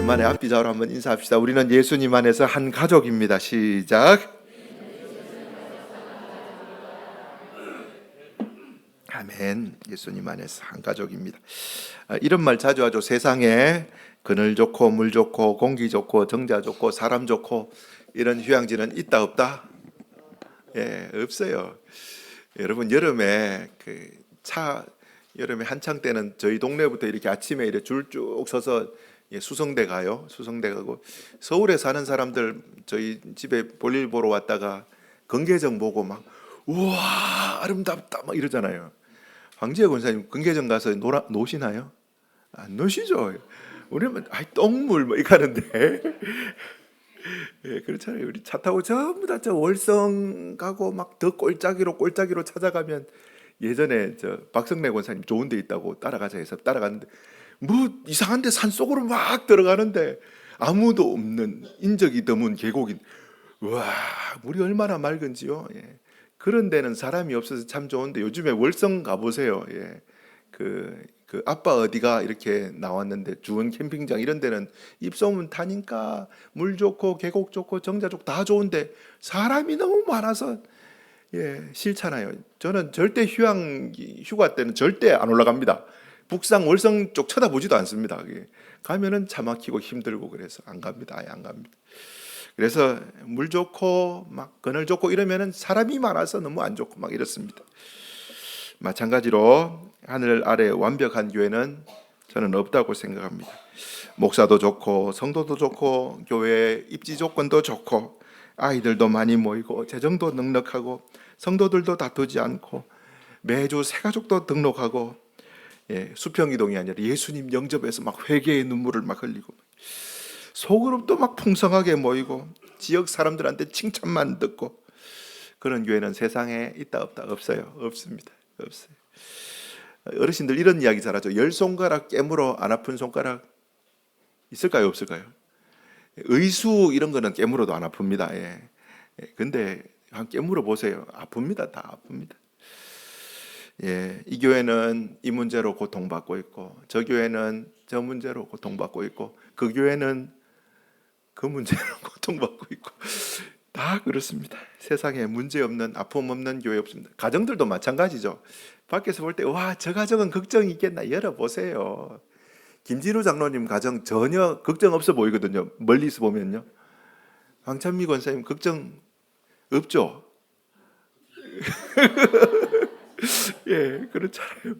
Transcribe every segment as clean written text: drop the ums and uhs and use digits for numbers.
오랜만에 앞비자로 한번 인사합시다. 우리는 예수님 안에서 한 가족입니다. 시작. 아멘. 예수님 안에서 한 가족입니다. 이런 말 자주 하죠. 세상에 그늘 좋고 물 좋고 공기 좋고 정자 좋고 사람 좋고 이런 휴양지는 있다 없다? 예, 없어요. 여러분 여름에 여름에 한창 때는 저희 동네부터 이렇게 아침에 이렇게 줄 쭉 서서 수성대 가요. 수성대 가고 서울에 사는 사람들 저희 집에 볼일 보러 왔다가 건계정 보고 막 우와 아름답다 막 이러잖아요. 황지혜 권사님 건계정 가서 노시나요? 안 노시죠. 우리는 똥물 뭐 이거 하는데 예, 그렇잖아요. 우리 차 타고 전부 다 저 월성 가고 막 더 꼴짜기로 찾아가면 예전에 저 박성래 권사님 좋은 데 있다고 따라가자 해서 따라갔는데 뭐 이상한데 산속으로 막 들어가는데 아무도 없는 인적이 드문 계곡인 와 물이 얼마나 맑은지요. 예. 그런 데는 사람이 없어서 참 좋은데 요즘에 월성 가보세요. 예. 그 아빠 어디가 이렇게 나왔는데 주원 캠핑장 이런 데는 입소문 타니까 물 좋고 계곡 좋고 정자 좋고 다 좋은데 사람이 너무 많아서 싫잖아요. 저는 절대 휴가 때는 절대 안 올라갑니다. 북상 월성 쪽 쳐다보지도 않습니다. 가면은 차 막히고 힘들고 그래서 안 갑니다. 아예 안 갑니다. 그래서 물 좋고 막 그늘 좋고 이러면은 사람이 많아서 너무 안 좋고 막 이렇습니다. 마찬가지로 하늘 아래 완벽한 교회는 저는 없다고 생각합니다. 목사도 좋고 성도도 좋고 교회 입지 조건도 좋고 아이들도 많이 모이고 재정도 넉넉하고 성도들도 다투지 않고 매주 새가족도 등록하고 수평이동이 아니라 예수님 영접해서 막 회개의 눈물을 막 흘리고 소그룹도 막 풍성하게 모이고 지역 사람들한테 칭찬만 듣고 그런 교회는 세상에 있다 없다? 없어요. 없습니다. 없어요. 어르신들 이런 이야기 잘하죠. 열 손가락 깨물어 안 아픈 손가락 있을까요? 없을까요? 의수 이런 거는 깨물어도 안 아픕니다. 근데 한 깨물어 보세요. 아픕니다. 다 아픕니다. 이 교회는 이 문제로 고통받고 있고 저 교회는 저 문제로 고통받고 있고 그 교회는 그 문제로 고통받고 있고 다 그렇습니다. 세상에 문제 없는 아픔 없는 교회 없습니다. 가정들도 마찬가지죠. 밖에서 볼 때 와 저 가정은 걱정이 있겠나 열어보세요. 김진우 장로님 가정 전혀 걱정 없어 보이거든요. 멀리서 보면요. 황찬미 권사님 걱정 없죠. 그렇잖아요.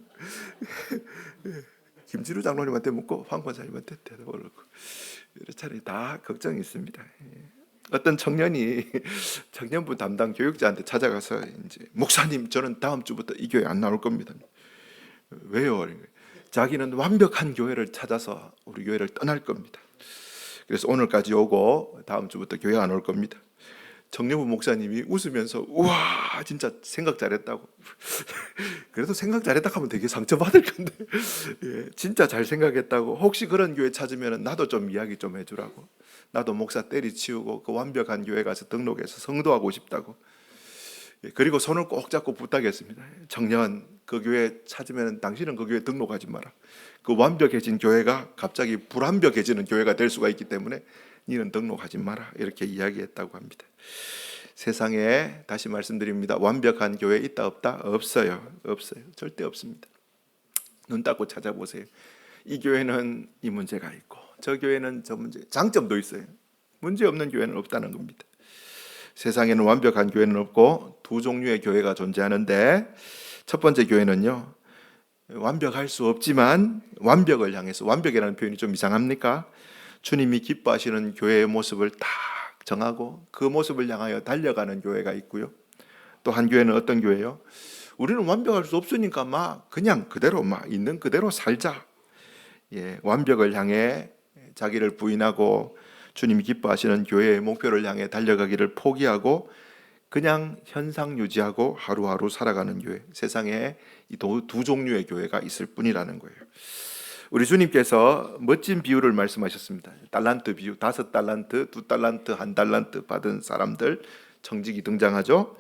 김진우 장로님한테 묻고 황 권사님한테 대답을 하고 그렇잖아요. 다 걱정이 있습니다. 어떤 청년부 담당 교육자한테 찾아가서 이제 목사님 저는 다음 주부터 이 교회 안 나올 겁니다. 왜요? 자기는 완벽한 교회를 찾아서 우리 교회를 떠날 겁니다. 그래서 오늘까지 오고 다음 주부터 교회 안 올 겁니다. 청년부 목사님이 웃으면서 우와 진짜 생각 잘했다고. 그래도 생각 잘했다 하면 되게 상처받을 건데 진짜 잘 생각했다고. 혹시 그런 교회 찾으면 나도 좀 이야기 좀 해주라고. 나도 목사 때리치우고 그 완벽한 교회 가서 등록해서 성도하고 싶다고. 그리고 손을 꼭 잡고 부탁했습니다. 청년 그 교회 찾으면 당신은 그 교회 등록하지 마라. 그 완벽해진 교회가 갑자기 불완벽해지는 교회가 될 수가 있기 때문에 니는 등록하지 마라. 이렇게 이야기했다고 합니다. 세상에 다시 말씀드립니다. 완벽한 교회 있다 없다? 없어요. 없어요. 절대 없습니다. 눈 닫고 찾아보세요. 이 교회는 이 문제가 있고 저 교회는 저 문제. 장점도 있어요. 문제 없는 교회는 없다는 겁니다. 세상에는 완벽한 교회는 없고 두 종류의 교회가 존재하는데 첫 번째 교회는요. 완벽할 수 없지만 완벽을 향해서 완벽이라는 표현이 좀 이상합니까? 주님이 기뻐하시는 교회의 모습을 딱 정하고 그 모습을 향하여 달려가는 교회가 있고요. 또 한 교회는 어떤 교회요? 우리는 완벽할 수 없으니까 막 그냥 그대로 막 있는 그대로 살자. 완벽을 향해 자기를 부인하고 주님이 기뻐하시는 교회의 목표를 향해 달려가기를 포기하고 그냥 현상 유지하고 하루하루 살아가는 교회. 세상에 이 두 종류의 교회가 있을 뿐이라는 거예요. 우리 주님께서 멋진 비유를 말씀하셨습니다. 달란트 비유, 5달란트, 2달란트, 1달란트 받은 사람들 청직이 등장하죠.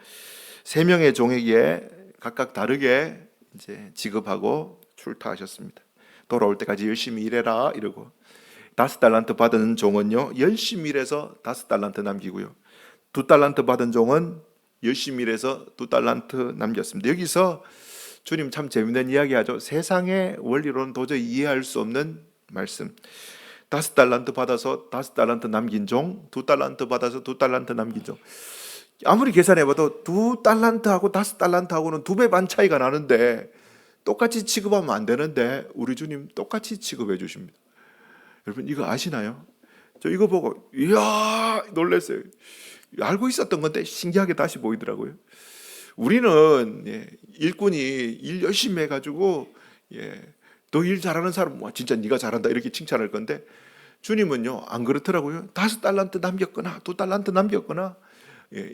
3명의 종에게 각각 다르게 이제 지급하고 출타하셨습니다. 돌아올 때까지 열심히 일해라 이러고 5달란트 받은 종은요 열심히 일해서 5달란트 남기고요, 2달란트 받은 종은 열심히 일해서 2달란트 남겼습니다. 여기서 주님 참 재밌는 이야기하죠. 세상의 원리로는 도저히 이해할 수 없는 말씀. 5달란트 받아서 5달란트 남긴 종, 2달란트 받아서 2달란트 남긴 종. 아무리 계산해봐도 2달란트하고 5달란트하고는 2배 반 차이가 나는데 똑같이 취급하면 안 되는데 우리 주님 똑같이 취급해 주십니다. 여러분 이거 아시나요? 저 이거 보고 이야 놀랐어요. 알고 있었던 건데 신기하게 다시 보이더라고요. 우리는 일꾼이 일 열심히 해가지고 너 일 잘하는 사람 진짜 네가 잘한다 이렇게 칭찬할 건데 주님은요 안 그렇더라고요. 5달란트 남겼거나 2달란트 남겼거나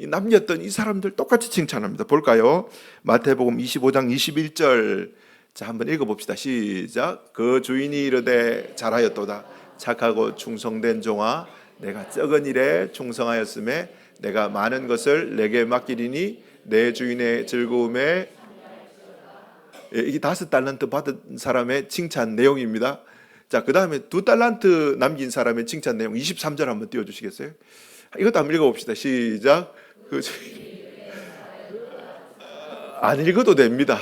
남겼던 이 사람들 똑같이 칭찬합니다. 볼까요? 마태복음 25장 21절. 자, 한번 읽어봅시다. 시작. 그 주인이 이르되 잘하였도다. 착하고 충성된 종아, 내가 적은 일에 충성하였음에 내가 많은 것을 내게 맡기리니 내 주인의 즐거움에. 이게 5달란트 받은 사람의 칭찬 내용입니다. 자, 그 다음에 2달란트 남긴 사람의 칭찬 내용 23절 한번 띄워주시겠어요? 이것도 한번 읽어봅시다. 시작. 안 읽어도 됩니다.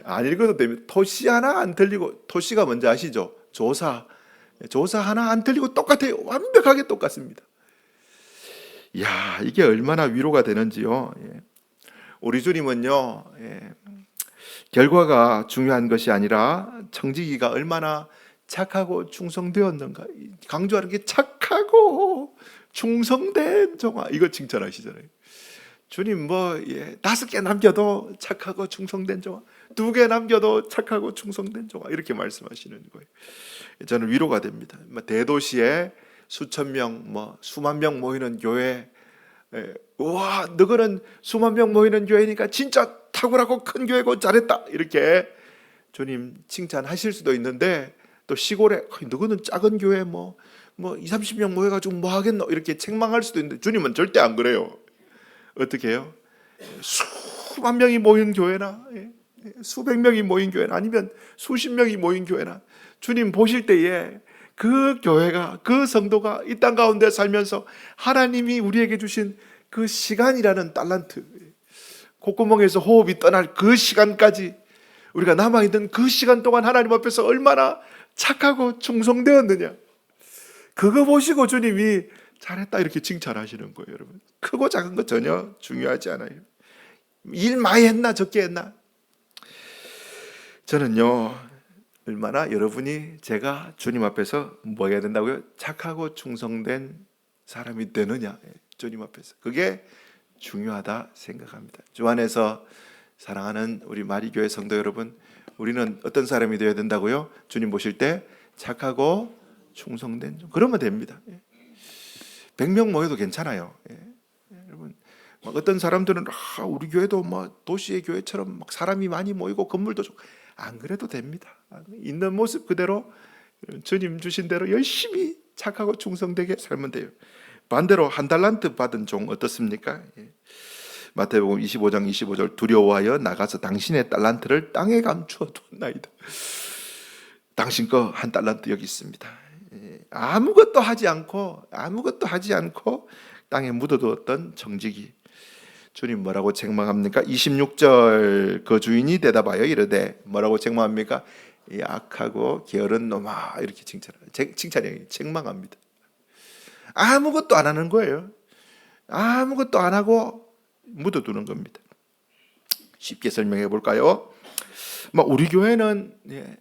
안 읽어도 됩니다. 토시 하나 안 틀리고, 토시가 뭔지 아시죠? 조사 하나 안 틀리고 똑같아요. 완벽하게 똑같습니다. 이야, 이게 얼마나 위로가 되는지요. 우리 주님은요, 결과가 중요한 것이 아니라 청지기가 얼마나 착하고 충성되었는가, 강조하는 게 착하고 충성된 종아, 이거 칭찬하시잖아요. 주님 5개 남겨도 착하고 충성된 종아, 2개 남겨도 착하고 충성된 종아, 이렇게 말씀하시는 거예요. 저는 위로가 됩니다. 대도시에 수천 명, 수만 명 모이는 교회, 와, 너거는 수만 명 모이는 교회니까 진짜 탁월하고 큰 교회고 잘했다, 이렇게 주님 칭찬하실 수도 있는데, 또 시골에 너거는 작은 교회 2, 30명 모여가지고 뭐 하겠노, 이렇게 책망할 수도 있는데 주님은 절대 안 그래요. 어떻게 해요? 수만 명이 모인 교회나 수백 명이 모인 교회나 아니면 수십 명이 모인 교회나 주님 보실 때에 그 교회가, 그 성도가 이 땅 가운데 살면서 하나님이 우리에게 주신 그 시간이라는 달란트, 콧구멍에서 호흡이 떠날 그 시간까지 우리가 남아있는 그 시간 동안 하나님 앞에서 얼마나 착하고 충성되었느냐, 그거 보시고 주님이 잘했다 이렇게 칭찬하시는 거예요. 여러분, 크고 작은 거 전혀 중요하지 않아요. 일 많이 했나 적게 했나, 저는요 얼마나 여러분이, 제가 주님 앞에서 뭐 해야 된다고요? 착하고 충성된 사람이 되느냐, 주님 앞에서 그게 중요하다 생각합니다. 주 안에서 사랑하는 우리 마리교회 성도 여러분, 우리는 어떤 사람이 되어야 된다고요? 주님 보실 때 착하고 충성된, 그러면 됩니다. 100명 모여도 괜찮아요. 여러분, 어떤 사람들은 우리 교회도 도시의 교회처럼 사람이 많이 모이고 건물도 좋고, 안 그래도 됩니다. 있는 모습 그대로 주님 주신 대로 열심히 착하고 충성되게 살면 돼요. 반대로 1달란트 받은 종 어떻습니까? 마태복음 25장 25절. 두려워하여 나가서 당신의 달란트를 땅에 감추어 두었나이다. 당신 거 1달란트 여기 있습니다. 아무것도 하지 않고 땅에 묻어두었던 청지기, 주님 뭐라고 책망합니까? 26절. 그 주인이 대답하여 이르되, 뭐라고 책망합니까? 이 악하고 게으른 놈아, 이렇게 칭찬해요. 책망합니다. 아무것도 안 하는 거예요. 아무것도 안 하고 묻어두는 겁니다. 쉽게 설명해 볼까요? 우리 교회는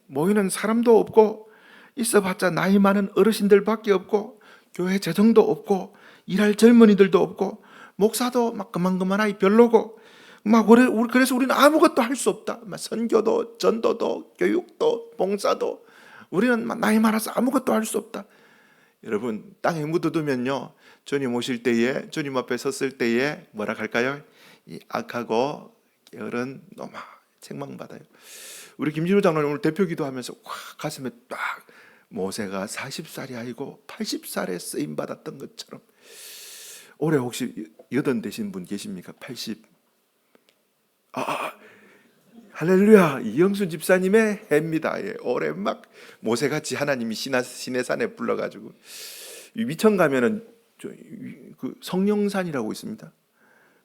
모이는 사람도 없고 있어봤자 나이 많은 어르신들밖에 없고 교회 재정도 없고 일할 젊은이들도 없고 목사도 그만하기 별로고 그래서 우리는 아무것도 할 수 없다. 선교도 전도도 교육도 봉사도 우리는 나이 많아서 아무것도 할 수 없다. 여러분, 땅에 묻어두면요, 주님 오실 때에, 주님 앞에 섰을 때에 뭐라 할까요? 이 악하고 게으른 놈아, 책망받아요. 우리 김진우 장로님 오늘 대표 기도하면서 가슴에 딱, 모세가 40살이 아니고 80살에 쓰임 받았던 것처럼. 올해 혹시 여든 되신 분 계십니까? 80. 할렐루야. 이영순 집사님의 해입니다. 예, 올해 막 모세같이 하나님이 시내산에 불러가지고 위천 가면은 그 성령산이라고 있습니다.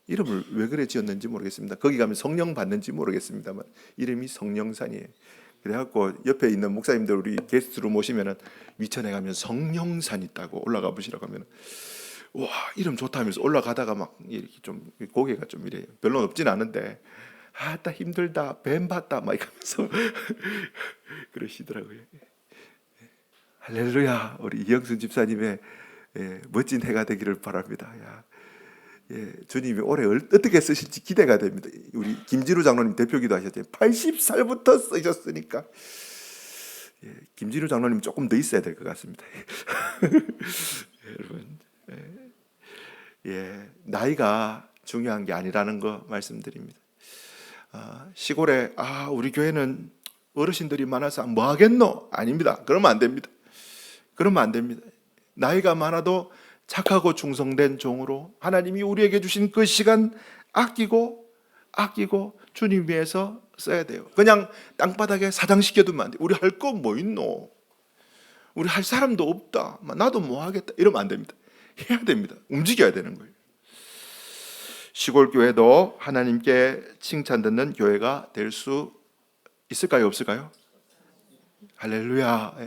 이름을 왜 그래 지었는지 모르겠습니다. 거기 가면 성령 받는지 모르겠습니다만 이름이 성령산이에요. 그래갖고 옆에 있는 목사님들 우리 게스트로 모시면은 위천에 가면 성령산 있다고 올라가 보시라고 하면 와 이름 좋다면서 올라가다가 막 이렇게 좀 고개가 좀 이래요. 별로 높진 않은데 아따 힘들다 뱀 봤다 막 이러면서 그러시더라고요. 할렐루야. 우리 이영순 집사님의 멋진 해가 되기를 바랍니다. 야. 주님이 올해 어떻게 쓰실지 기대가 됩니다. 우리 김진우 장로님 대표기도 하셨죠. 80살부터 쓰셨으니까 김진우 장로님 조금 더 있어야 될 것 같습니다. 여러분, 나이가 중요한 게 아니라는 거 말씀드립니다. 시골에 우리 교회는 어르신들이 많아서 뭐 하겠노? 아닙니다. 그러면 안 됩니다. 그러면 안 됩니다. 나이가 많아도 착하고 충성된 종으로 하나님이 우리에게 주신 그 시간 아끼고 주님 위해서 써야 돼요. 그냥 땅바닥에 사장시켜두면 안 돼요. 우리 할 거 뭐 있노? 우리 할 사람도 없다. 나도 뭐 하겠다. 이러면 안 됩니다. 해야 됩니다. 움직여야 되는 거예요. 시골 교회도 하나님께 칭찬 듣는 교회가 될 수 있을까요? 없을까요? 할렐루야.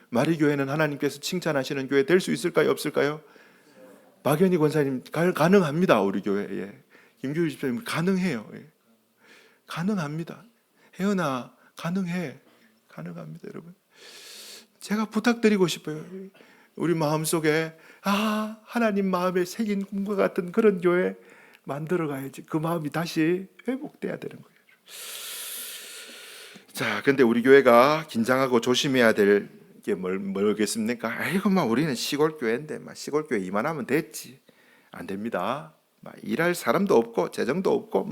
마리교회는 하나님께서 칭찬하시는 교회 될 수 있을까요? 없을까요? 박연희 권사님 가능합니다. 우리 교회. 김규일 집사님 가능해요. 가능합니다. 혜연아 가능해. 가능합니다. 여러분. 제가 부탁드리고 싶어요. 우리 마음속에 하나님 마음에 새긴 꿈과 같은 그런 교회 만들어 가야지. 그 마음이 다시 회복돼야 되는 거예요. 자, 근데 우리 교회가 긴장하고 조심해야 될 게 뭐겠습니까? 아이고, 우리는 시골 교회인데, 시골 교회 이만하면 됐지. 안 됩니다. 일할 사람도 없고 재정도 없고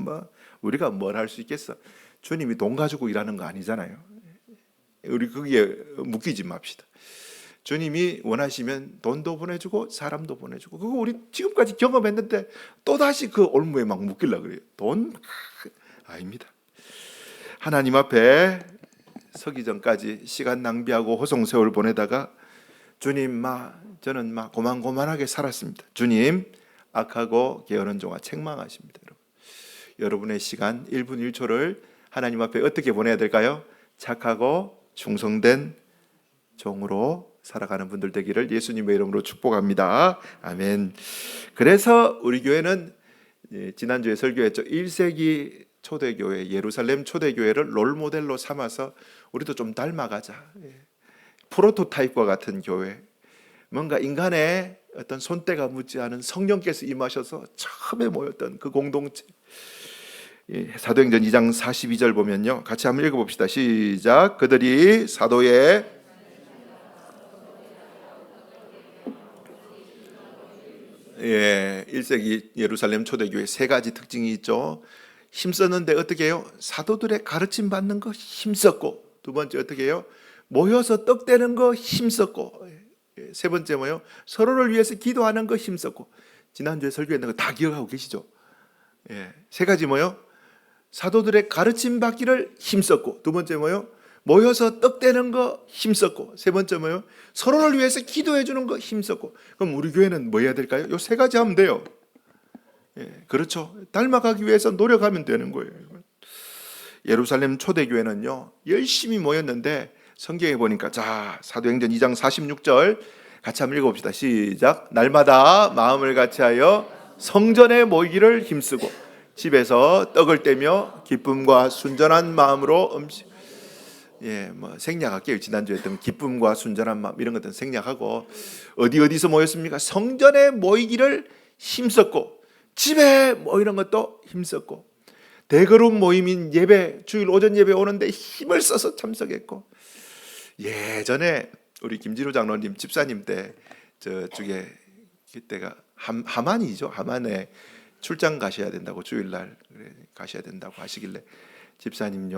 우리가 뭘 할 수 있겠어? 주님이 돈 가지고 일하는 거 아니잖아요. 우리 거기에 묶이지 맙시다. 주님이 원하시면 돈도 보내주고 사람도 보내주고 그거 우리 지금까지 경험했는데 또 다시 그 올무에 막 묶이려고 그래요. 돈 아닙니다. 하나님 앞에 서기 전까지 시간 낭비하고 호송세월 보내다가 주님 저는 고만고만하게 살았습니다. 주님 악하고 게으른 종아 책망하십니다. 여러분의 시간 1분 1초를 하나님 앞에 어떻게 보내야 될까요? 착하고 충성된 종으로 살아가는 분들 되기를 예수님의 이름으로 축복합니다. 아멘. 그래서 우리 교회는 지난주에 설교했죠. 1세기 초대교회, 예루살렘 초대교회를 롤모델로 삼아서 우리도 좀 닮아가자. 프로토타입과 같은 교회. 뭔가 인간의 어떤 손때가 묻지 않은 성령께서 임하셔서 처음에 모였던 그 공동체. 사도행전 2장 42절 보면요. 같이 한번 읽어봅시다. 시작. 그들이 사도의 1세기 예루살렘 초대교회 세 가지 특징이 있죠. 힘썼는데 어떻게 해요? 사도들의 가르침 받는 거 힘썼고, 두 번째 어떻게 해요? 모여서 떡대는 거 힘썼고, 세 번째 뭐요? 서로를 위해서 기도하는 거 힘썼고. 지난주에 설교했는 거 다 기억하고 계시죠? 세 가지 뭐요? 사도들의 가르침 받기를 힘썼고, 두 번째 뭐요? 모여서 떡대는 거 힘썼고, 세 번째 뭐요? 서로를 위해서 기도해 주는 거 힘썼고. 그럼 우리 교회는 뭐 해야 될까요? 요 세 가지 하면 돼요. 그렇죠. 닮아가기 위해서 노력하면 되는 거예요. 예루살렘 초대교회는요 열심히 모였는데 성경에 보니까 자 사도행전 2장 46절 같이 한번 읽어봅시다. 시작. 날마다 마음을 같이하여 성전에 모이기를 힘쓰고 집에서 떡을 떼며 기쁨과 순전한 마음으로 음식 생략할게요. 지난주에 했던 기쁨과 순전한 마음 이런 것들은 생략하고 어디서 모였습니까? 성전에 모이기를 힘썼고 집에 모이는 것도 힘썼고 대그룹 모임인 예배 주일 오전 예배 오는데 힘을 써서 참석했고 예전에 우리 김진우 장로님 집사님 때 저쪽에 그때가 하만이죠. 하만에 출장 가셔야 된다고 주일날 가셔야 된다고 하시길래 집사님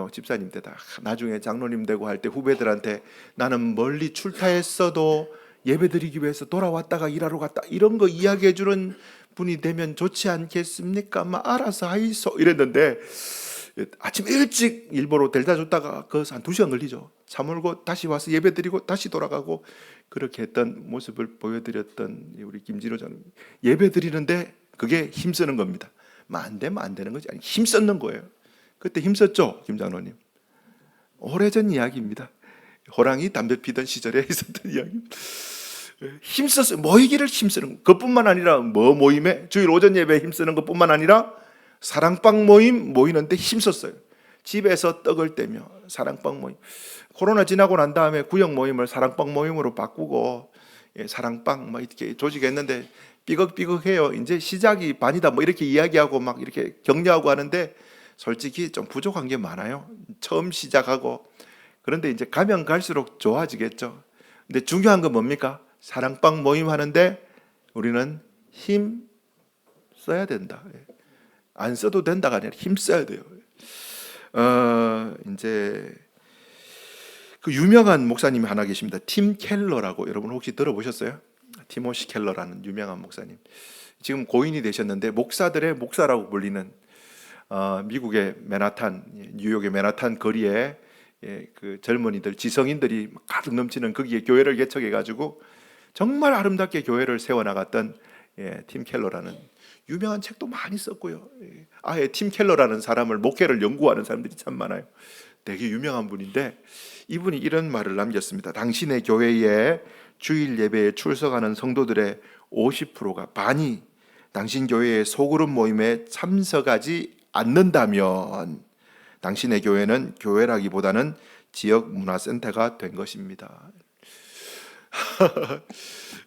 때 다 나중에 장로님 되고 할 때 후배들한테 나는 멀리 출타했어도 예배드리기 위해서 돌아왔다가 일하러 갔다 이런 거 이야기해 주는 분이 되면 좋지 않겠습니까? 알아서 하이소 이랬는데 아침 일찍 일보로 데려다 줬다가 거기서 한 2시간 걸리죠. 차 몰고 다시 와서 예배 드리고 다시 돌아가고 그렇게 했던 모습을 보여드렸던 우리 김진호 장님. 예배 드리는데 그게 힘쓰는 겁니다. 안 되면 안 되는 거지. 아니, 힘썼는 거예요. 그때 힘썼죠, 김 장로님. 오래전 이야기입니다. 호랑이 담배 피던 시절에 있었던 이야기입니다. 힘썼어요. 모이기를 힘쓰는 것. 그뿐만 아니라 모임에 주일 오전 예배에 힘쓰는 것뿐만 아니라 사랑방 모임 모이는데 힘썼어요. 집에서 떡을 떼며 사랑방 모임. 코로나 지나고 난 다음에 구역 모임을 사랑방 모임으로 바꾸고 사랑방 막 이렇게 조직했는데 삐걱삐걱해요. 이제 시작이 반이다 뭐 이렇게 이야기하고 막 이렇게 격려하고 하는데 솔직히 좀 부족한 게 많아요. 처음 시작하고. 그런데 이제 가면 갈수록 좋아지겠죠. 근데 중요한 건 뭡니까? 사랑방 모임 하는데 우리는 힘 써야 된다. 안 써도 된다가 아니라 힘 써야 돼요. 이제 그 유명한 목사님이 하나 계십니다. 팀 켈러라고. 여러분 혹시 들어보셨어요? 티모시 켈러라는 유명한 목사님. 지금 고인이 되셨는데 목사들의 목사라고 불리는 미국의 맨하탄, 뉴욕의 맨하탄 거리에 그 젊은이들, 지성인들이 가득 넘치는 거기에 교회를 개척해 가지고 정말 아름답게 교회를 세워나갔던 팀 켈러라는 유명한 책도 많이 썼고요. 아예 팀 켈러라는 사람을 목회를 연구하는 사람들이 참 많아요. 되게 유명한 분인데 이분이 이런 말을 남겼습니다. 당신의 교회에 주일 예배에 출석하는 성도들의 50%가 반이 당신 교회의 소그룹 모임에 참석하지 않는다면 당신의 교회는 교회라기보다는 지역 문화센터가 된 것입니다.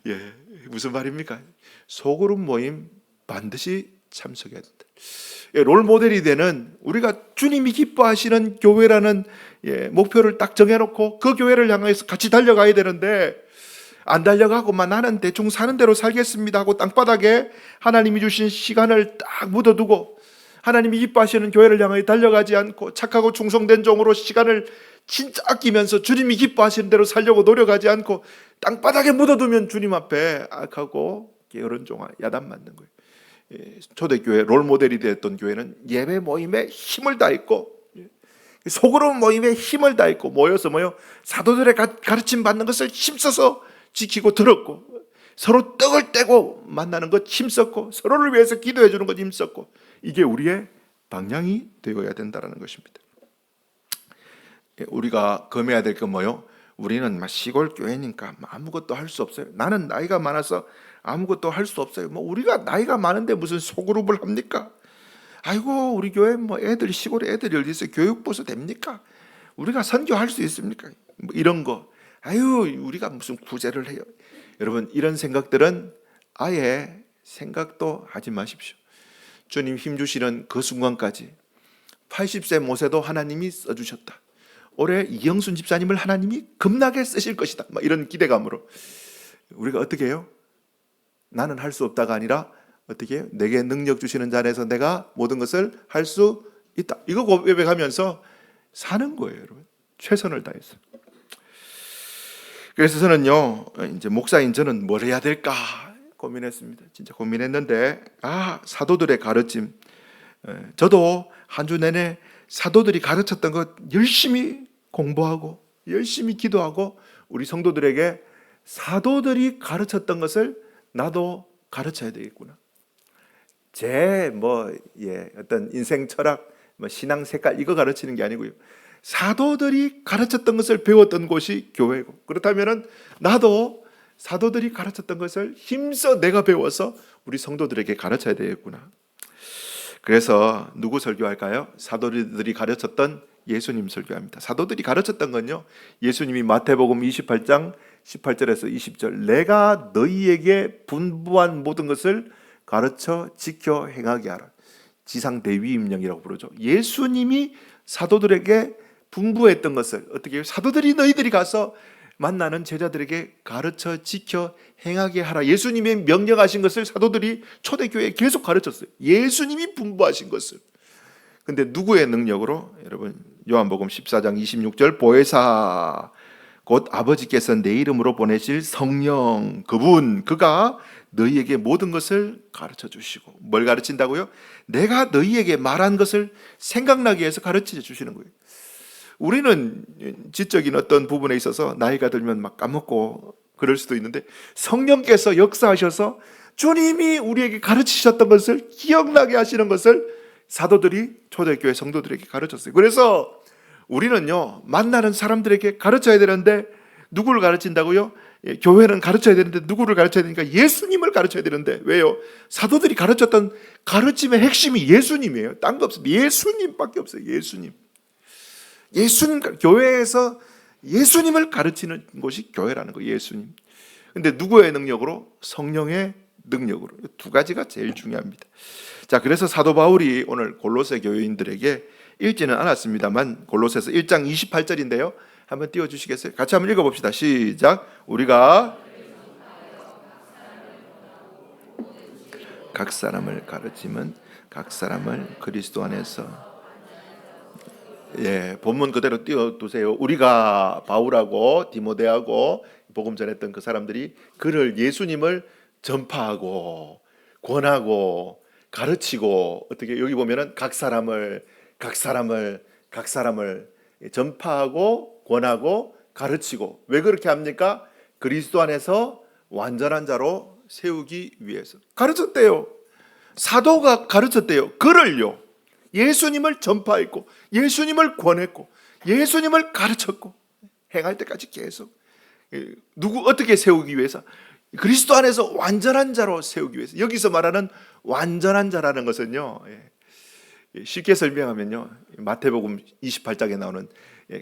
예, 무슨 말입니까? 소그룹 모임 반드시 참석해야 된다. 예, 롤 모델이 되는 우리가 주님이 기뻐하시는 교회라는 목표를 딱 정해놓고 그 교회를 향해서 같이 달려가야 되는데 안 달려가고만 나는 대충 사는 대로 살겠습니다 하고 땅바닥에 하나님이 주신 시간을 딱 묻어두고 하나님이 기뻐하시는 교회를 향해 달려가지 않고 착하고 충성된 종으로 시간을 진짜 아끼면서 주님이 기뻐하시는 대로 살려고 노력하지 않고 땅바닥에 묻어두면 주님 앞에 악하고 게으른 종아 야단 맞는 거예요. 초대교회 롤모델이 되었던 교회는 예배 모임에 힘을 다했고 소그룹 모임에 힘을 다했고 모여서 사도들의 가르침 받는 것을 힘써서 지키고 들었고 서로 떡을 떼고 만나는 것 힘썼고 서로를 위해서 기도해 주는 것 힘썼고 이게 우리의 방향이 되어야 된다는 것입니다. 우리가 검해야 될 건 뭐요? 우리는 시골 교회니까 아무것도 할 수 없어요. 나는 나이가 많아서 아무것도 할 수 없어요. 우리가 나이가 많은데 무슨 소그룹을 합니까? 아이고 우리 교회 애들 시골에 애들이 어디 있어요? 교육부서 됩니까? 우리가 선교할 수 있습니까? 이런 거. 아유 우리가 무슨 구제를 해요? 여러분 이런 생각들은 아예 생각도 하지 마십시오. 주님 힘주시는 그 순간까지 80세 모세도 하나님이 써주셨다. 올해 이영순 집사님을 하나님이 겁나게 쓰실 것이다. 이런 기대감으로 우리가 어떻게 해요? 나는 할 수 없다가 아니라 어떻게 해요? 내게 능력 주시는 자 안에서 내가 모든 것을 할 수 있다. 이거 고백하면서 사는 거예요, 여러분. 최선을 다해서. 그래서 저는요, 이제 목사인 저는 뭘 해야 될까 고민했습니다. 진짜 고민했는데, 사도들의 가르침. 저도 한 주 내내 사도들이 가르쳤던 것 열심히 공부하고 열심히 기도하고 우리 성도들에게 사도들이 가르쳤던 것을 나도 가르쳐야 되겠구나. 제 어떤 인생 철학, 신앙 색깔 이거 가르치는 게 아니고요. 사도들이 가르쳤던 것을 배웠던 곳이 교회고 그렇다면은 나도 사도들이 가르쳤던 것을 힘써 내가 배워서 우리 성도들에게 가르쳐야 되겠구나. 그래서 누구 설교할까요? 사도들이 가르쳤던 예수님 설교합니다. 사도들이 가르쳤던 건요, 예수님이 마태복음 28장 18절에서 20절 내가 너희에게 분부한 모든 것을 가르쳐 지켜 행하게 하라. 지상대위임령이라고 부르죠. 예수님이 사도들에게 분부했던 것을 어떻게 해요? 사도들이 너희들이 가서 만나는 제자들에게 가르쳐 지켜 행하게 하라. 예수님이 명령하신 것을 사도들이 초대교회에 계속 가르쳤어요. 예수님이 분부하신 것을. 근데 누구의 능력으로? 여러분 요한복음 14장 26절 보혜사 곧 아버지께서 내 이름으로 보내실 성령, 그가 너희에게 모든 것을 가르쳐 주시고. 뭘 가르친다고요? 내가 너희에게 말한 것을 생각나게 해서 가르쳐 주시는 거예요. 우리는 지적인 어떤 부분에 있어서 나이가 들면 막 까먹고 그럴 수도 있는데, 성령께서 역사하셔서 주님이 우리에게 가르치셨던 것을 기억나게 하시는 것을 사도들이 초대교회 성도들에게 가르쳤어요. 그래서 우리는요, 만나는 사람들에게 가르쳐야 되는데 누구를 가르친다고요? 교회는 가르쳐야 되는데 누구를 가르쳐야 되니까 예수님을 가르쳐야 되는데, 왜요? 사도들이 가르쳤던 가르침의 핵심이 예수님이에요. 딴 거 없어요. 예수님밖에 없어요. 예수님. 교회에서 예수님을 가르치는 곳이 교회라는 거예요. 예수님. 근데 누구의 능력으로? 성령의 능력으로. 두 가지가 제일 중요합니다. 자, 그래서 사도 바울이 오늘 골로새 교회인들에게 읽지는 않았습니다만 골로새서 1장 28절인데요. 한번 띄워주시겠어요? 같이 한번 읽어봅시다. 시작. 우리가 각 사람을 가르치면 각 사람을 그리스도 안에서, 본문 그대로 띄워두세요. 우리가 바울하고 디모데하고 복음 전했던 그 사람들이 그를, 예수님을 전파하고 권하고 가르치고, 어떻게 여기 보면은 각 사람을 전파하고 권하고 가르치고. 왜 그렇게 합니까? 그리스도 안에서 완전한 자로 세우기 위해서 가르쳤대요. 사도가 가르쳤대요. 그를요, 예수님을 전파했고 예수님을 권했고 예수님을 가르쳤고 행할 때까지 계속. 어떻게 세우기 위해서? 그리스도 안에서 완전한 자로 세우기 위해서. 여기서 말하는 완전한 자라는 것은요, 쉽게 설명하면요, 마태복음 28장에 나오는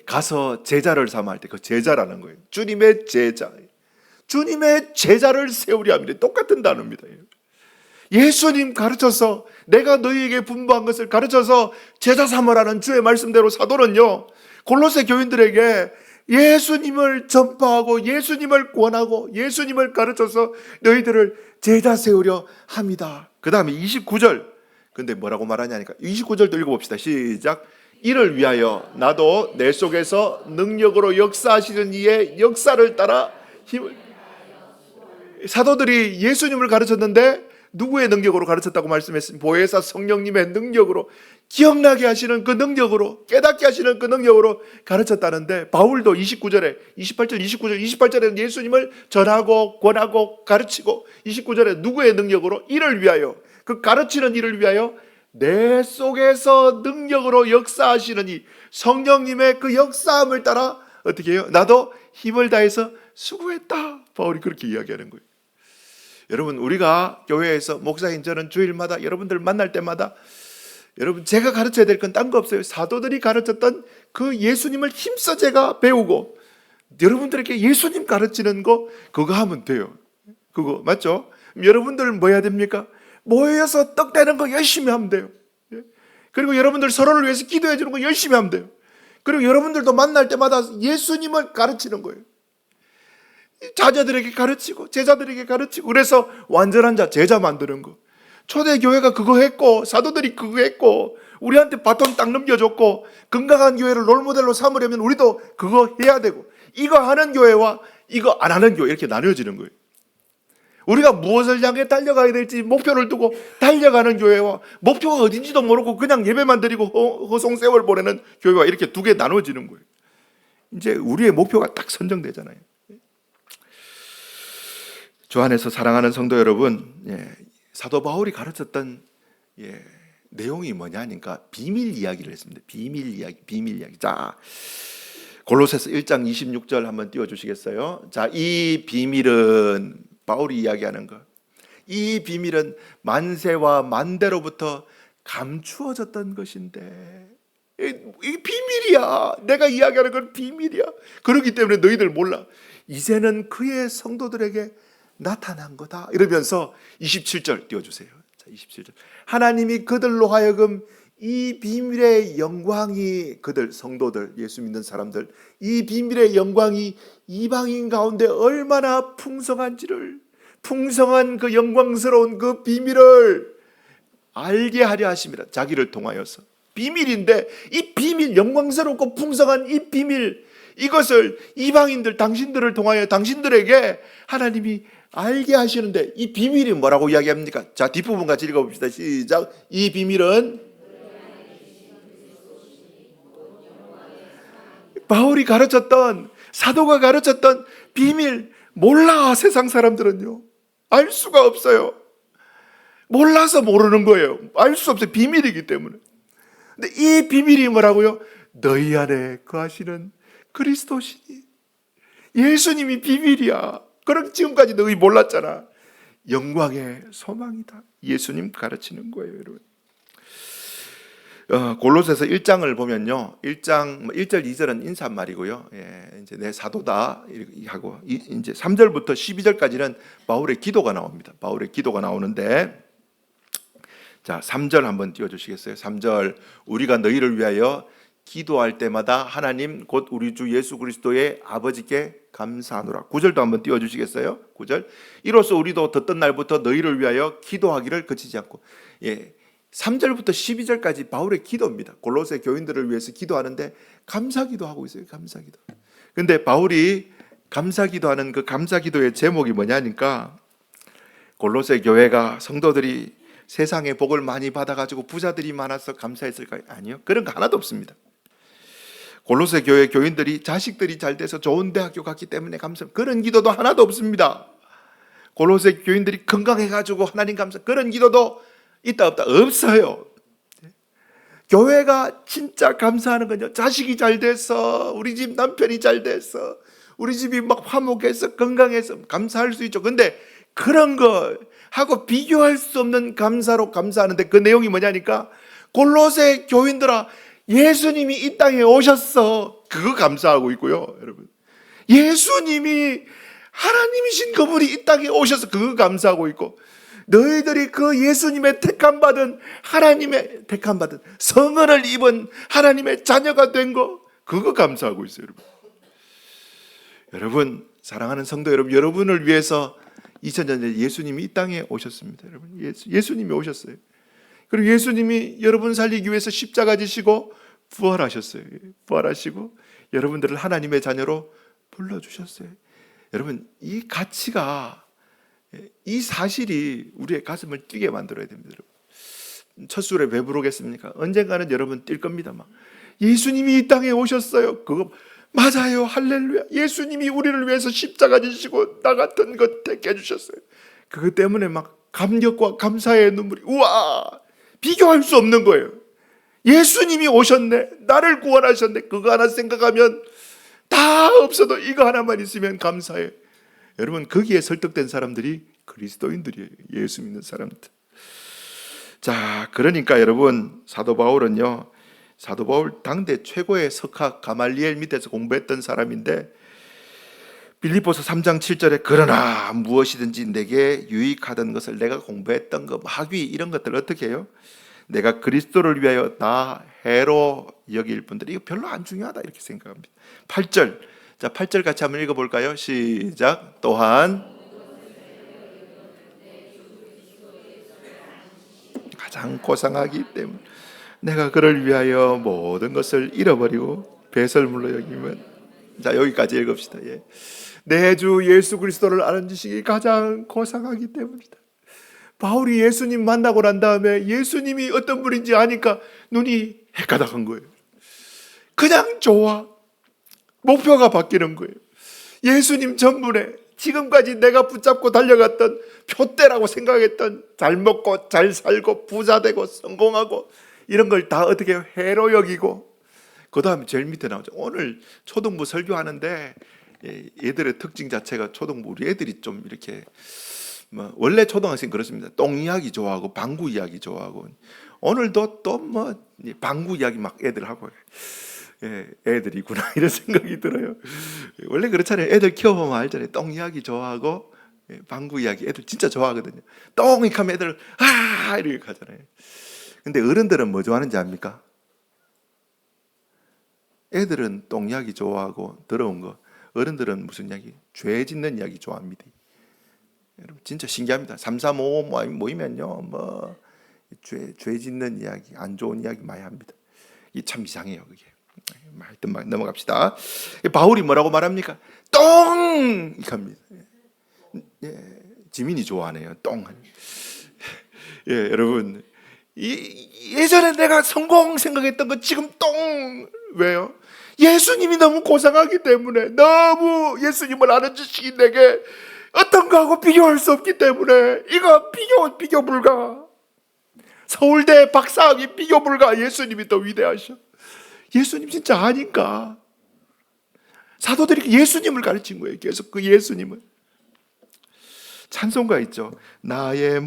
가서 제자를 삼아 할 때 그 제자라는 거예요. 주님의 제자, 주님의 제자를 세우려 합니다. 똑같은 단어입니다. 예수님 가르쳐서, 내가 너희에게 분부한 것을 가르쳐서 제자 삼으라는 주의 말씀대로 사도는요, 골로새 교인들에게 예수님을 전파하고 예수님을 권하고 예수님을 가르쳐서 너희들을 제자 세우려 합니다. 그 다음에 29절, 근데 뭐라고 말하냐니까 29절도 읽어봅시다. 시작. 이를 위하여 나도 내 속에서 능력으로 역사하시는 이의 역사를 따라 힘을. 사도들이 예수님을 가르쳤는데 누구의 능력으로 가르쳤다고 말씀했습니다. 보혜사 성령님의 능력으로, 기억나게 하시는 그 능력으로, 깨닫게 하시는 그 능력으로 가르쳤다는데, 바울도 28절에는 예수님을 전하고 권하고 가르치고, 29절에 누구의 능력으로? 이를 위하여, 그 가르치는 이를 위하여 내 속에서 능력으로 역사하시는 이 성령님의 그 역사함을 따라 어떻게 해요? 나도 힘을 다해서 수고했다. 바울이 그렇게 이야기하는 거예요. 여러분, 우리가 교회에서, 목사인 저는 주일마다 여러분들 만날 때마다, 여러분, 제가 가르쳐야 될 건 딴 거 없어요. 사도들이 가르쳤던 그 예수님을 힘써 제가 배우고 여러분들에게 예수님 가르치는 거, 그거 하면 돼요. 그거 맞죠? 여러분들은 뭐 해야 됩니까? 모여서 떡 떼는 거 열심히 하면 돼요. 그리고 여러분들 서로를 위해서 기도해 주는 거 열심히 하면 돼요. 그리고 여러분들도 만날 때마다 예수님을 가르치는 거예요. 자녀들에게 가르치고 제자들에게 가르치고, 그래서 완전한 자, 제자 만드는 거. 초대교회가 그거 했고 사도들이 그거 했고 우리한테 바톤 딱 넘겨줬고, 건강한 교회를 롤모델로 삼으려면 우리도 그거 해야 되고, 이거 하는 교회와 이거 안 하는 교회, 이렇게 나뉘어지는 거예요. 우리가 무엇을 향해 달려가야 될지 목표를 두고 달려가는 교회와 목표가 어딘지도 모르고 그냥 예배만 드리고 허송세월 보내는 교회와, 이렇게 두 개 나눠지는 거예요. 이제 우리의 목표가 딱 선정되잖아요. 주 안에서 사랑하는 성도 여러분, 사도 바울이 가르쳤던 내용이 뭐냐니까 비밀 이야기를 했습니다. 비밀 이야기. 자, 골로새서 1장 26절 한번 띄워주시겠어요? 자, 이 비밀은, 바울이 이야기하는 것, 이 비밀은 만세와 만대로부터 감추어졌던 것인데, 이 비밀이야. 내가 이야기하는 건 비밀이야. 그렇기 때문에 너희들 몰라. 이제는 그의 성도들에게 나타난 거다. 이러면서 27절 띄워주세요. 자, 27절. 하나님이 그들로 하여금 이 비밀의 영광이, 그들 성도들, 예수 믿는 사람들, 이 비밀의 영광이 이방인 가운데 얼마나 풍성한지를, 풍성한 그 영광스러운 그 비밀을 알게 하려 하십니다. 자기를 통하여서. 비밀인데 이 비밀, 영광스럽고 풍성한 이 비밀, 이것을 이방인들 당신들을 통하여 당신들에게 하나님이 알게 하시는데, 이 비밀이 뭐라고 이야기합니까? 자, 뒷부분 같이 읽어봅시다. 시작. 이 비밀은 바울이 가르쳤던, 사도가 가르쳤던 비밀, 몰라. 세상 사람들은요, 알 수가 없어요. 몰라서 모르는 거예요. 알 수 없어요. 비밀이기 때문에. 근데 이 비밀이 뭐라고요? 너희 안에 거하시는 그리스도시니. 예수님이 비밀이야. 그럼 지금까지 너희 몰랐잖아. 영광의 소망이다. 예수님 가르치는 거예요, 여러분. 골로새서 1장을 보면요, 1장 1절 2절은 인사말이고요. 이제 내 사도다 하고, 이제 3절부터 12절까지는 바울의 기도가 나옵니다. 바울의 기도가 나오는데, 자, 3절 한번 띄워주시겠어요? 3절. 우리가 너희를 위하여 기도할 때마다 하나님 곧 우리 주 예수 그리스도의 아버지께 감사하노라. 9절도 한번 띄워주시겠어요? 9절. 이로써 우리도 듣던 날부터 너희를 위하여 기도하기를 그치지 않고. 3절부터 12절까지 바울의 기도입니다. 골로새 교인들을 위해서 기도하는데 감사기도 하고 있어요. 감사기도. 근데 바울이 감사기도하는 그 감사기도의 제목이 뭐냐니까, 골로새 교회가 성도들이 세상의 복을 많이 받아가지고 부자들이 많아서 감사했을까요? 아니요. 그런 거 하나도 없습니다. 골로새 교회 교인들이 자식들이 잘 돼서 좋은 대학교 갔기 때문에 감사, 그런 기도도 하나도 없습니다. 골로새 교인들이 건강해가지고 하나님 감사, 그런 기도도 있다 없다? 없어요. 교회가 진짜 감사하는 건요, 자식이 잘 돼서, 우리 집 남편이 잘 돼서, 우리 집이 막 화목해서 건강해서 감사할 수 있죠. 근데 그런 거 하고 비교할 수 없는 감사로 감사하는데, 그 내용이 뭐냐니까, 골로새 교인들아, 예수님이 이 땅에 오셨어. 그거 감사하고 있고요, 여러분. 예수님이 하나님이신 그분이 이 땅에 오셔서 그거 감사하고 있고, 너희들이 그 예수님의 택함받은, 하나님의 택함받은 성은을 입은 하나님의 자녀가 된 거, 그거 감사하고 있어요, 여러분. 여러분, 사랑하는 성도 여러분, 여러분을 위해서 2000년 전에 예수님이 이 땅에 오셨습니다. 여러분, 예수님이 오셨어요. 그리고 예수님이 여러분 살리기 위해서 십자가 지시고 부활하셨어요. 부활하시고 여러분들을 하나님의 자녀로 불러주셨어요. 여러분, 이 가치가, 이 사실이 우리의 가슴을 뛰게 만들어야 됩니다. 여러분. 첫 술에 왜 부르겠습니까? 언젠가는 여러분 뛸 겁니다. 막 예수님이 이 땅에 오셨어요. 그거 맞아요. 할렐루야. 예수님이 우리를 위해서 십자가 지시고 나 같은 것 택해 주셨어요. 그것 때문에 막 감격과 감사의 눈물이, 우와, 비교할 수 없는 거예요. 예수님이 오셨네, 나를 구원하셨네. 그거 하나 생각하면 다 없어도 이거 하나만 있으면 감사해. 여러분, 거기에 설득된 사람들이 그리스도인들이에요. 예수 믿는 사람들. 자, 그러니까 여러분, 사도 바울은요, 사도 바울 당대 최고의 석학 가말리엘 밑에서 공부했던 사람인데, 빌립보서 3장 7절에 그러나 무엇이든지 내게 유익하던 것을, 내가 공부했던 거, 학위 이런 것들 어떻게 해요? 내가 그리스도를 위하여 다 해로 여길 분들, 이거 별로 안 중요하다 이렇게 생각합니다. 8절. 자, 8절 같이 한번 읽어볼까요? 시작. 또한 가장 고상하기 때문에 내가 그를 위하여 모든 것을 잃어버리고 배설물로 여기면. 자, 여기까지 읽읍시다. 내 주 예수 그리스도를 아는 지식이 가장 고상하기 때문이다. 바울이 예수님 만나고 난 다음에 예수님이 어떤 분인지 아니까 눈이 헷가닥한 거예요. 그냥 좋아. 목표가 바뀌는 거예요. 예수님 전문에 지금까지 내가 붙잡고 달려갔던 표대라고 생각했던 잘 먹고 잘 살고 부자 되고 성공하고 이런 걸 다 어떻게 해로 여기고, 그 다음에 제일 밑에 나오죠. 오늘 초등부 설교하는데 얘들의 특징 자체가, 초등부 우리 애들이 좀 이렇게 원래 초등학생 그렇습니다. 똥 이야기 좋아하고 방구 이야기 좋아하고, 오늘도 또 방구 이야기 막 애들 하고, 애들이구나 이런 생각이 들어요. 원래 그렇잖아요. 애들 키워보면 알잖아요. 똥 이야기 좋아하고 방구 이야기 애들 진짜 좋아하거든요. 똥이 하면 애들 아 이렇게 하잖아요. 근데 어른들은 뭐 좋아하는지 압니까? 애들은 똥 이야기 좋아하고 더러운 거, 어른들은 무슨 이야기? 죄 짓는 이야기 좋아합니다. 여러분 진짜 신기합니다. 3, 4, 5 모이면요, 죄 짓는 이야기, 안 좋은 이야기 많이 합니다. 이게 참 이상해요. 그게 하여튼 넘어갑시다. 바울이 뭐라고 말합니까? 똥! 이렇게 합니다. 지민이 좋아하네요. 똥. 여러분, 예전에 내가 성공 생각했던 거 지금 똥! 왜요? 예수님이 너무 고상하기 때문에, 너무 예수님을 아는 지식이 내게 어떤 거하고 비교할 수 없기 때문에 이거 비교 불가. 서울대 박사학위 비교 불가. 예수님이 더 위대하셔. 예수님 진짜 아닌가? 사도들이 예수님을 가르친 거예요. 계속 그 예수님을. 찬송가 있죠. 나의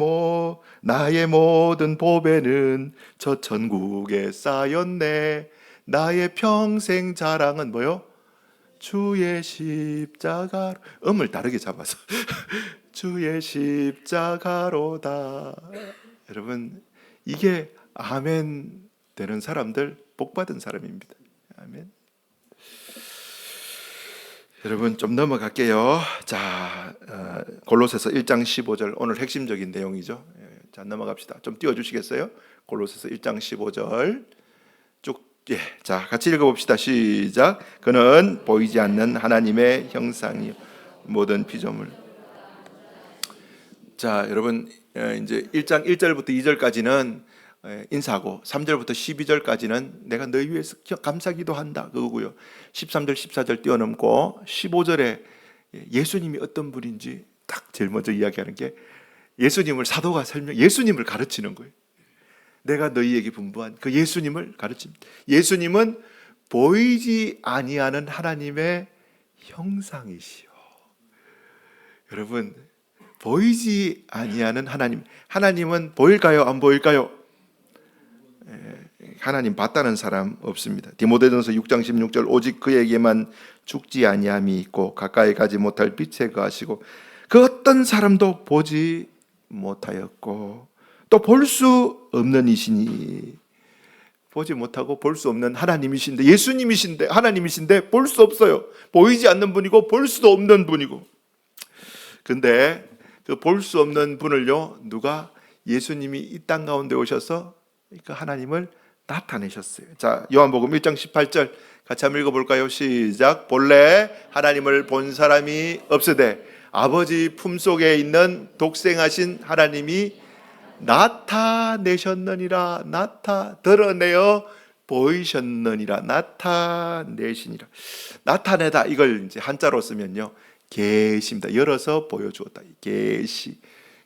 모든 보배는 저 천국에 쌓였네. 나의 평생 자랑은 뭐요? 주의 십자가. 음을 다르게 잡아서 주의 십자가로다. 여러분, 이게 아멘 되는 사람들 복 받은 사람입니다. 아멘. 여러분 좀 넘어갈게요. 자, 골로새서 1장 15절 오늘 핵심적인 내용이죠. 자, 넘어갑시다. 좀 띄워주시겠어요? 골로새서 1장 15절 쭉. 자, 같이 읽어봅시다. 시작. 그는 보이지 않는 하나님의 형상이요 모든 피조물. 자, 여러분 이제 1장 1절부터 2절까지는 인사하고 3절부터 12절까지는 내가 너희 위해서 감사기도 한다 그거고요. 13절 14절 뛰어넘고 15절에 예수님이 어떤 분인지 딱 제일 먼저 이야기하는 게 예수님을 사도가 예수님을 가르치는 거예요. 내가 너희에게 분부한 그 예수님을 가르칩니다. 예수님은 보이지 아니하는 하나님의 형상이시오. 여러분, 보이지 아니하는 하나님은 보일까요? 안 보일까요? 하나님 봤다는 사람 없습니다. 디모데전서 6장 16절 오직 그에게만 죽지 아니함이 있고 가까이 가지 못할 빛에 거하시고 그 어떤 사람도 보지 못하였고 또 볼 수 없는 이시니. 보지 못하고 볼 수 없는 하나님이신데, 예수님이신데, 하나님이신데 볼 수 없어요. 보이지 않는 분이고 볼 수도 없는 분이고. 근데 그 볼 수 없는 분을요, 누가? 예수님이 이 땅 가운데 오셔서 그 하나님을 나타내셨어요. 자, 요한복음 1장 18절 같이 한번 읽어볼까요? 시작. 본래 하나님을 본 사람이 없으되 아버지 품속에 있는 독생하신 하나님이 나타내셨느니라. 드러내어 보이셨느니라. 나타내시니라. 나타내다, 이걸 이제 한자로 쓰면요, 계시입니다. 열어서 보여주었다. 계시.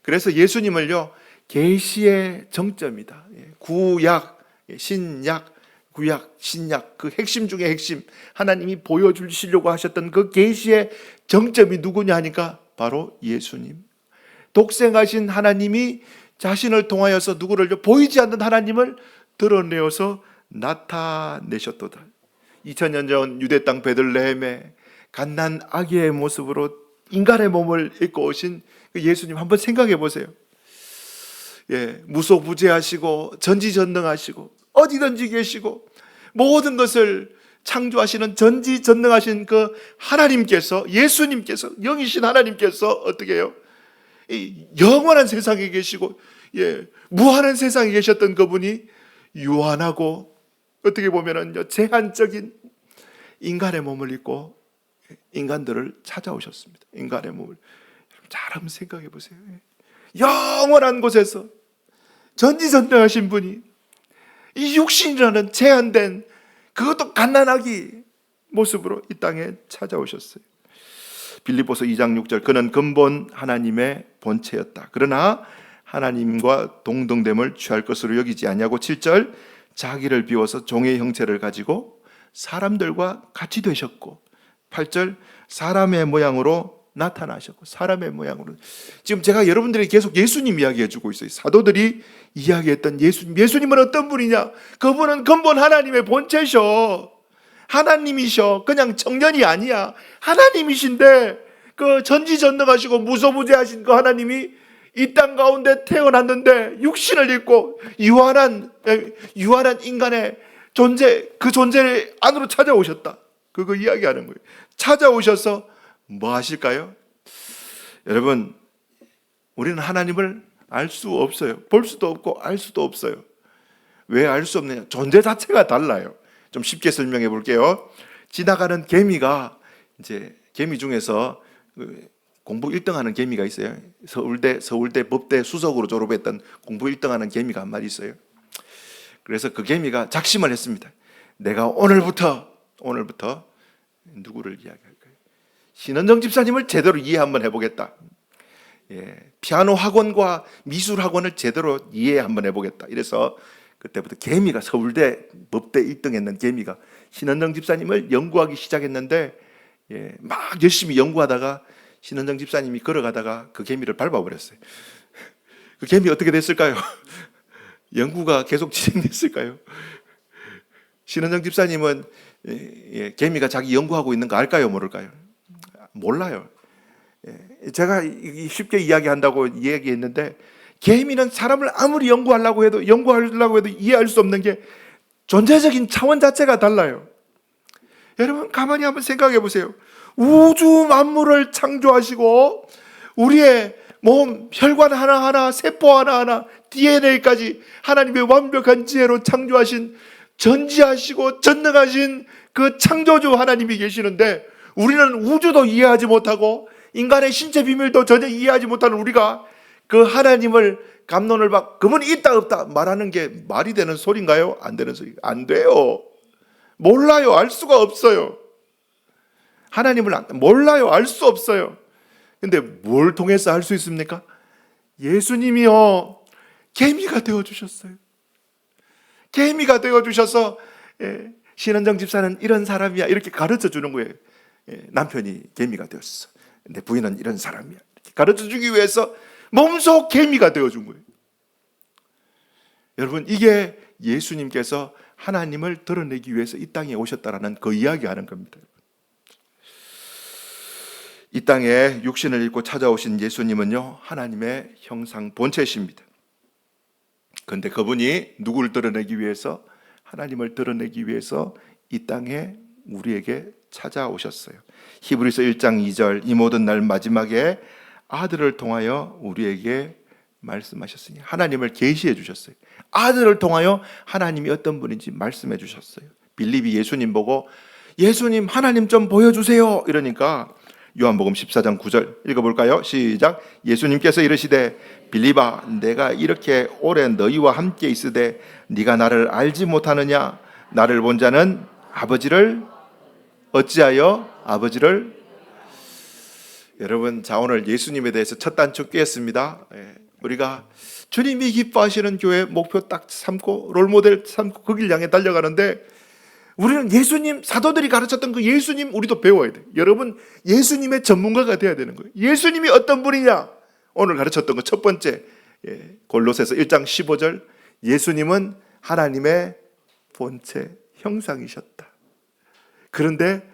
그래서 예수님을요, 계시의 정점이다. 구약, 신약, 구약, 신약, 그 핵심 중에 핵심, 하나님이 보여주시려고 하셨던 그 계시의 정점이 누구냐 하니까 바로 예수님. 독생하신 하나님이 자신을 통하여서 누구를, 보이지 않는 하나님을 드러내어서 나타내셨도다. 2000년 전 유대 땅 베들레헴에 갓난 아기의 모습으로 인간의 몸을 입고 오신 그 예수님 한번 생각해 보세요. 무소부재하시고 전지전능하시고 어디든지 계시고 모든 것을 창조하시는 전지전능하신 그 하나님께서, 예수님께서, 영이신 하나님께서 어떻게 해요? 이 영원한 세상에 계시고 무한한 세상에 계셨던 그분이 유한하고 어떻게 보면은 제한적인 인간의 몸을 입고 인간들을 찾아오셨습니다. 인간의 몸을. 잘 한번 생각해 보세요. 영원한 곳에서 전지전능하신 분이 이 육신이라는 제한된, 그것도 갓난아기 모습으로 이 땅에 찾아오셨어요. 빌립보서 2장 6절 그는 근본 하나님의 본체였다. 그러나 하나님과 동등됨을 취할 것으로 여기지 아니하고 7절 자기를 비워서 종의 형체를 가지고 사람들과 같이 되셨고 8절 사람의 모양으로 나타나셨고, 사람의 모양으로. 지금 제가 여러분들에게 계속 예수님 이야기해 주고 있어요. 사도들이 이야기했던 예수님. 예수님은 어떤 분이냐? 그분은 근본 하나님의 본체셔. 하나님이셔. 그냥 청년이 아니야. 하나님이신데 그 전지전능하시고 무소부재하신 그 하나님이 이 땅 가운데 태어났는데 육신을 입고 유한한 인간의 존재, 그 존재를 안으로 찾아오셨다. 그거 이야기하는 거예요. 찾아오셔서 뭐 하실까요? 여러분, 우리는 하나님을 알 수 없어요. 볼 수도 없고 알 수도 없어요. 왜 알 수 없느냐? 존재 자체가 달라요. 좀 쉽게 설명해 볼게요. 지나가는 개미가 이제 개미 중에서 공부 1등하는 개미가 있어요. 서울대 법대 수석으로 졸업했던 공부 1등하는 개미가 한 마리 있어요. 그래서 그 개미가 작심을 했습니다. 내가 오늘부터 누구를 이야기할까요? 신은정 집사님을 제대로 이해 한번 해보겠다. 피아노 학원과 미술 학원을 제대로 이해 한번 해보겠다. 이래서 그때부터 개미가 서울대 법대 1등했는 개미가 신은정 집사님을 연구하기 시작했는데 막 열심히 연구하다가 신은정 집사님이 걸어가다가 그 개미를 밟아버렸어요. 그 개미 어떻게 됐을까요? 연구가 계속 진행됐을까요? 신은정 집사님은 개미가 자기 연구하고 있는 거 알까요? 모를까요? 몰라요. 제가 쉽게 이야기한다고 이야기했는데 개미는 사람을 아무리 연구하려고 해도 이해할 수 없는 게 존재적인 차원 자체가 달라요. 여러분 가만히 한번 생각해 보세요. 우주 만물을 창조하시고 우리의 몸, 혈관 하나하나, 세포 하나하나, DNA까지 하나님의 완벽한 지혜로 창조하신 전지하시고 전능하신 그 창조주 하나님이 계시는데 우리는 우주도 이해하지 못하고 인간의 신체 비밀도 전혀 이해하지 못하는 우리가 그 하나님을 감론을 박 그분이 있다 없다 말하는 게 말이 되는 소리인가요? 안 되는 소리? 안 돼요. 몰라요. 알 수가 없어요. 하나님을 몰라요. 알 수 없어요. 근데 뭘 통해서 알 수 있습니까? 예수님이요 개미가 되어주셨어요. 개미가 되어주셔서 신은정 집사는 이런 사람이야 이렇게 가르쳐 주는 거예요. 남편이 개미가 되었어. 내 부인은 이런 사람이야 이렇게 가르쳐 주기 위해서 몸속 개미가 되어준 거예요. 여러분 이게 예수님께서 하나님을 드러내기 위해서 이 땅에 오셨다라는 그 이야기하는 겁니다. 이 땅에 육신을 입고 찾아오신 예수님은요 하나님의 형상 본체이십니다. 그런데 그분이 누구를 드러내기 위해서? 하나님을 드러내기 위해서 이 땅에 우리에게 찾아오셨어요. 히브리서 1장 2절 이 모든 날 마지막에 아들을 통하여 우리에게 말씀하셨으니 하나님을 계시해 주셨어요. 아들을 통하여 하나님이 어떤 분인지 말씀해 주셨어요. 빌립이 예수님 보고 예수님 하나님 좀 보여주세요 이러니까 요한복음 14장 9절 읽어볼까요? 시작. 예수님께서 이르시되 빌립아 내가 이렇게 오래 너희와 함께 있으되 네가 나를 알지 못하느냐? 나를 본 자는 아버지를 어찌하여 아버지를. 여러분 자 오늘 예수님에 대해서 첫 단추 꿰었습니다. 우리가 주님이 기뻐하시는 교회 목표 딱 삼고 롤모델 삼고 그 길 향해 달려가는데 우리는 예수님 사도들이 가르쳤던 그 예수님 우리도 배워야 돼요. 여러분 예수님의 전문가가 돼야 되는 거예요. 예수님이 어떤 분이냐? 오늘 가르쳤던 거 첫 번째 골로새서 1장 15절 예수님은 하나님의 본체 형상이셨다. 그런데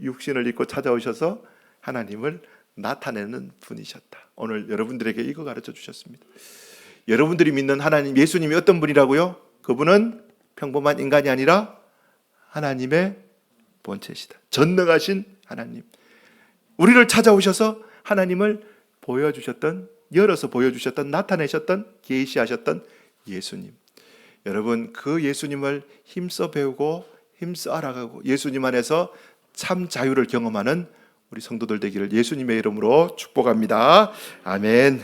육신을 입고 찾아오셔서 하나님을 나타내는 분이셨다. 오늘 여러분들에게 이거 가르쳐 주셨습니다. 여러분들이 믿는 하나님 예수님이 어떤 분이라고요? 그분은 평범한 인간이 아니라 하나님의 본체시다. 전능하신 하나님. 우리를 찾아오셔서 하나님을 보여주셨던, 열어서 보여주셨던, 나타내셨던, 계시하셨던 예수님. 여러분 그 예수님을 힘써 배우고 힘써 알아가고 예수님 안에서 참 자유를 경험하는 우리 성도들 되기를 예수님의 이름으로 축복합니다. 아멘.